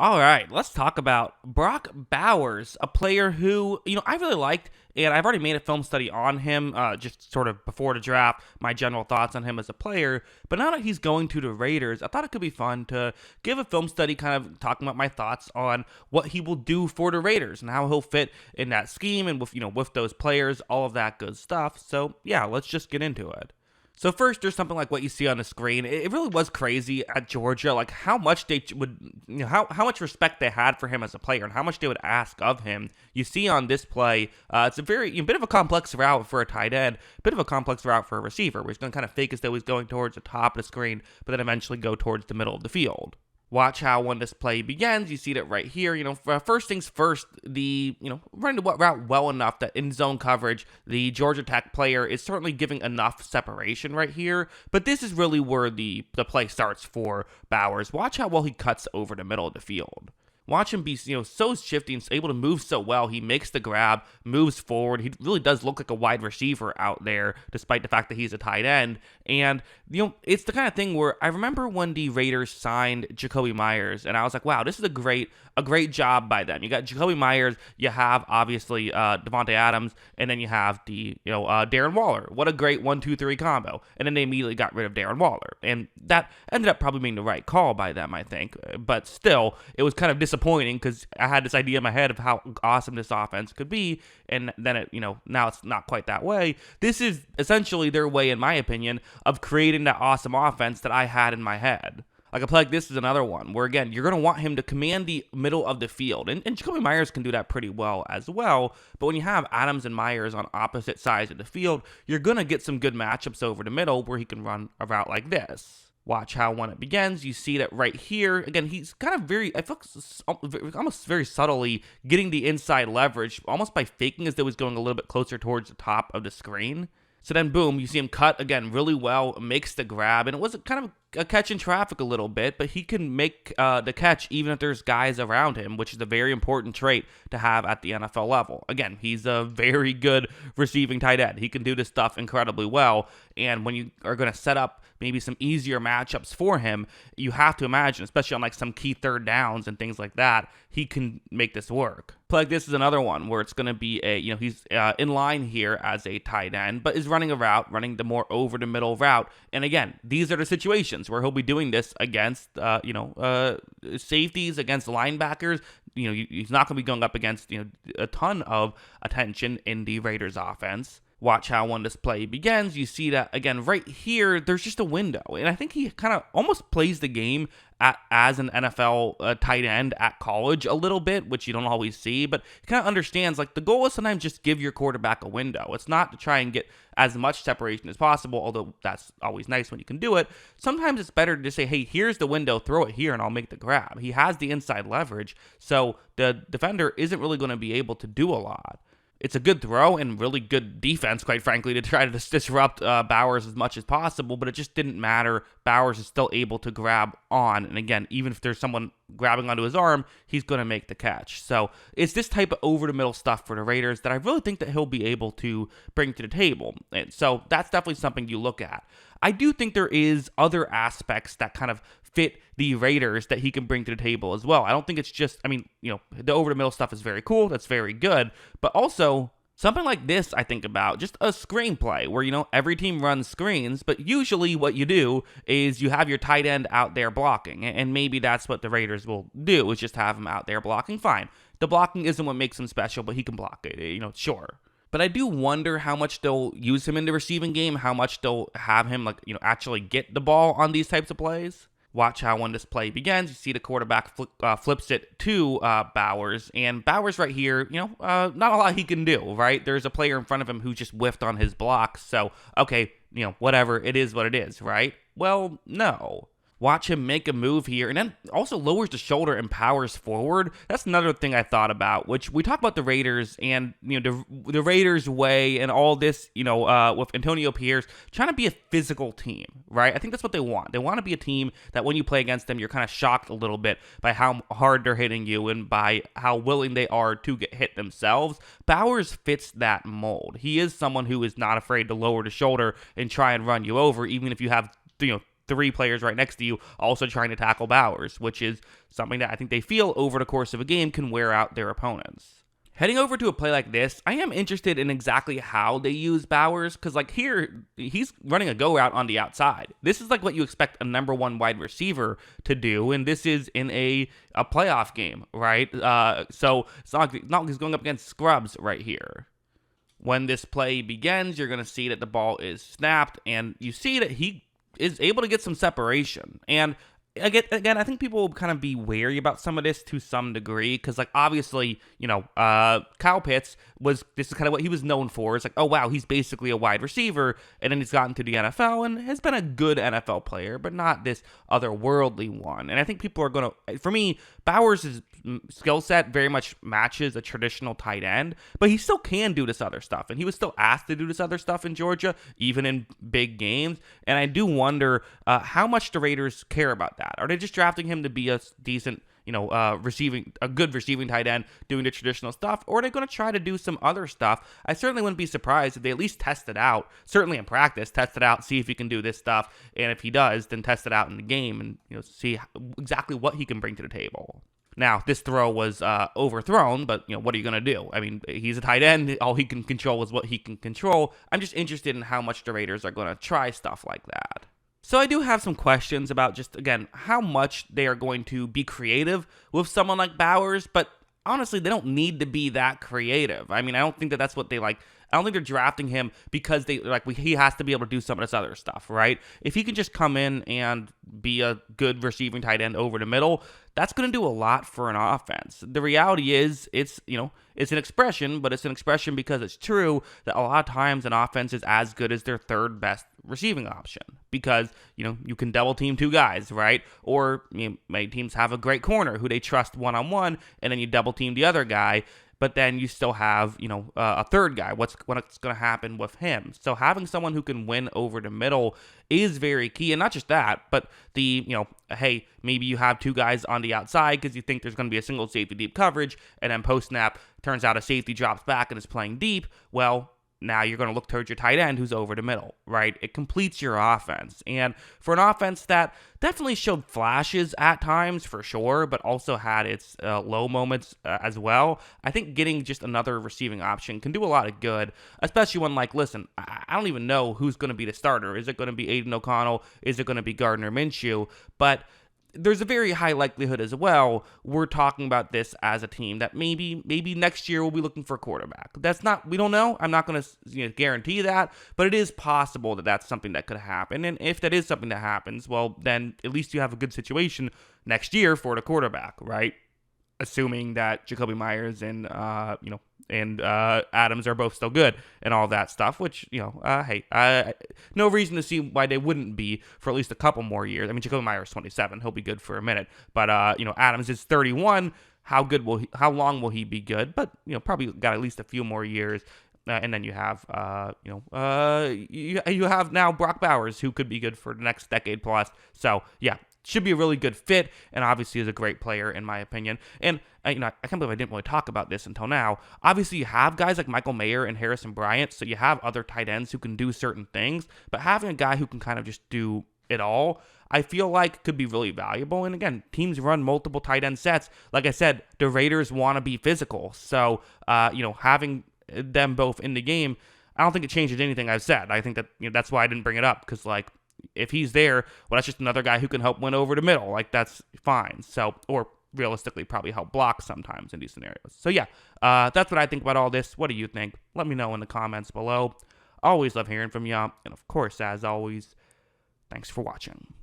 All right, let's talk about Brock Bowers, a player who, I really liked, and I've already made a film study on him, just sort of before the draft, my general thoughts on him as a player. But now that he's going to the Raiders, I thought it could be fun to give a film study kind of talking about my thoughts on what he will do for the Raiders and how he'll fit in that scheme and with those players, all of that good stuff. So, yeah, let's just get into it. So first, there's something like what you see on the screen. It really was crazy at Georgia, like how much they would, how much respect they had for him as a player, and how much they would ask of him. You see on this play, it's a bit of a complex route for a tight end, bit of a complex route for a receiver, where he's going to kind of fake as though he's going towards the top of the screen, but then eventually go towards the middle of the field. Watch how when this play begins, you see that right here, first things first, running the route well enough that in zone coverage, the Georgia Tech player is certainly giving enough separation right here, but this is really where the play starts for Bowers. Watch how well he cuts over the middle of the field. Watch him be, so shifty and able to move so well. He makes the grab, moves forward. He really does look like a wide receiver out there, despite the fact that he's a tight end. And, it's the kind of thing where I remember when the Raiders signed Jacoby Myers, and I was like, wow, this is a great job by them. You got Jacoby Myers, you have, obviously, Devontae Adams, and then you have Darren Waller. What a great 1-2-3 combo. And then they immediately got rid of Darren Waller. And that ended up probably being the right call by them, I think. But still, it was kind of disappointing because I had this idea in my head of how awesome this offense could be, and then now it's not quite that way. This is essentially their way, in my opinion, of creating that awesome offense that I had in my head. Like a play like this is another one where, again, you're going to want him to command the middle of the field. And Jacoby Myers can do that pretty well as well. But when you have Adams and Myers on opposite sides of the field, you're going to get some good matchups over the middle where he can run a route like this. Watch how when it begins, you see that right here, again, he's kind of almost very subtly getting the inside leverage, almost by faking as though he's going a little bit closer towards the top of the screen. So then, boom, you see him cut, again, really well, makes the grab, and it was kind of a catch in traffic a little bit, but he can make the catch even if there's guys around him, which is a very important trait to have at the NFL level. Again, he's a very good receiving tight end. He can do this stuff incredibly well, and when you are going to set up maybe some easier matchups for him, you have to imagine, especially on like some key third downs and things like that, he can make this work. Play like this is another one where it's going to be he's in line here as a tight end, but is running a route, running the more over the middle route. And again, these are the situations where he'll be doing this against, safeties, against linebackers. He's not going to be going up against, a ton of attention in the Raiders offense. Watch how when this play begins, you see that, again, right here, there's just a window. And I think he kind of almost plays the game as an NFL tight end at college a little bit, which you don't always see. But he kind of understands, like, the goal is sometimes just give your quarterback a window. It's not to try and get as much separation as possible, although that's always nice when you can do it. Sometimes it's better to just say, hey, here's the window, throw it here, and I'll make the grab. He has the inside leverage, so the defender isn't really going to be able to do a lot. It's a good throw and really good defense, quite frankly, to try to disrupt Bowers as much as possible, but it just didn't matter. Bowers is still able to grab on, and again, even if there's someone grabbing onto his arm, he's going to make the catch. So it's this type of over-the-middle stuff for the Raiders that I really think that he'll be able to bring to the table, and so that's definitely something you look at. I do think there is other aspects that kind of fit the Raiders that he can bring to the table as well. I don't think it's just, the over-the-middle stuff is very cool. That's very good. But also, something like this I think about, just a screenplay where, every team runs screens, but usually what you do is you have your tight end out there blocking. And maybe that's what the Raiders will do, is just have him out there blocking. Fine. The blocking isn't what makes him special, but he can block it, sure. But I do wonder how much they'll use him in the receiving game, how much they'll have him, actually get the ball on these types of plays. Watch how when this play begins, you see the quarterback flips it to Bowers. And Bowers right here, not a lot he can do, right? There's a player in front of him who just whiffed on his block. So, okay, whatever, it is what it is, right? Well, no. Watch him make a move here, and then also lowers the shoulder and powers forward. That's another thing I thought about, which we talk about the Raiders and, the Raiders way and all this, with Antonio Pierce trying to be a physical team, right? I think that's what they want. They want to be a team that when you play against them, you're kind of shocked a little bit by how hard they're hitting you and by how willing they are to get hit themselves. Bowers fits that mold. He is someone who is not afraid to lower the shoulder and try and run you over, even if you have, three players right next to you also trying to tackle Bowers, which is something that I think they feel over the course of a game can wear out their opponents. Heading over to a play like this, I am interested in exactly how they use Bowers, because like here, he's running a go route on the outside. This is like what you expect a number one wide receiver to do, and this is in a playoff game, right? So it's not like he's going up against scrubs right here. When this play begins, you're going to see that the ball is snapped, and you see that he is able to get some separation. And again, I think people will kind of be wary about some of this to some degree, because like obviously, Kyle Pitts this is kind of what he was known for. It's like, oh wow, he's basically a wide receiver, and then he's gotten to the NFL and has been a good NFL player, but not this otherworldly one. And I think people are gonna, for me, Bowers' skill set very much matches a traditional tight end, but he still can do this other stuff, and he was still asked to do this other stuff in Georgia, even in big games. And I do wonder how much the Raiders care about that. Are they just drafting him to be a decent, a good receiving tight end doing the traditional stuff, or are they going to try to do some other stuff? I certainly wouldn't be surprised if they at least test it out, certainly in practice, test it out, see if he can do this stuff, and if he does, then test it out in the game and see exactly what he can bring to the table. Now, this throw was overthrown, but what are you going to do? I mean, he's a tight end. All he can control is what he can control. I'm just interested in how much the Raiders are going to try stuff like that. So I do have some questions about just, again, how much they are going to be creative with someone like Bowers, but honestly, they don't need to be that creative. I mean, I don't think that that's what they like. I don't think they're drafting him because he has to be able to do some of this other stuff, right? If he can just come in and be a good receiving tight end over the middle, that's going to do a lot for an offense. The reality is, it's an expression, but it's an expression because it's true that a lot of times an offense is as good as their third best receiving option, because you can double team two guys, right? Or many teams have a great corner who they trust one-on-one, and then you double team the other guy. But then you still have, a third guy. What's going to happen with him? So having someone who can win over the middle is very key. And not just that, but hey, maybe you have two guys on the outside because you think there's going to be a single safety deep coverage, and then post-snap, turns out a safety drops back and is playing deep. Well, now you're going to look towards your tight end who's over the middle, right? It completes your offense. And for an offense that definitely showed flashes at times, for sure, but also had its low moments as well, I think getting just another receiving option can do a lot of good, especially when, listen, I don't even know who's going to be the starter. Is it going to be Aiden O'Connell? Is it going to be Gardner Minshew? But there's a very high likelihood as well we're talking about this as a team that maybe next year we'll be looking for a quarterback. We don't know. I'm not going to guarantee that, but it is possible that that's something that could happen. And if that is something that happens, well, then at least you have a good situation next year for the quarterback, right? Assuming that Jacoby Myers and Adams are both still good and all that stuff, which, hey, no reason to see why they wouldn't be for at least a couple more years. I mean, Jacoby Myers is 27. He'll be good for a minute. But, Adams is 31. How long will he be good? But, probably got at least a few more years. And then you have, you have now Brock Bowers, who could be good for the next decade plus. So, yeah. Should be a really good fit, and obviously is a great player in my opinion. And I can't believe I didn't really talk about this until now. Obviously, you have guys like Michael Mayer and Harrison Bryant, so you have other tight ends who can do certain things. But having a guy who can kind of just do it all, I feel like could be really valuable. And again, teams run multiple tight end sets. Like I said, the Raiders want to be physical, so having them both in the game, I don't think it changes anything I've said. I think that that's why I didn't bring it up, because if he's there, well, that's just another guy who can help win over the middle. That's fine. So, or realistically, probably help block sometimes in these scenarios. So, yeah, that's what I think about all this. What do you think? Let me know in the comments below. Always love hearing from you. And, of course, as always, thanks for watching.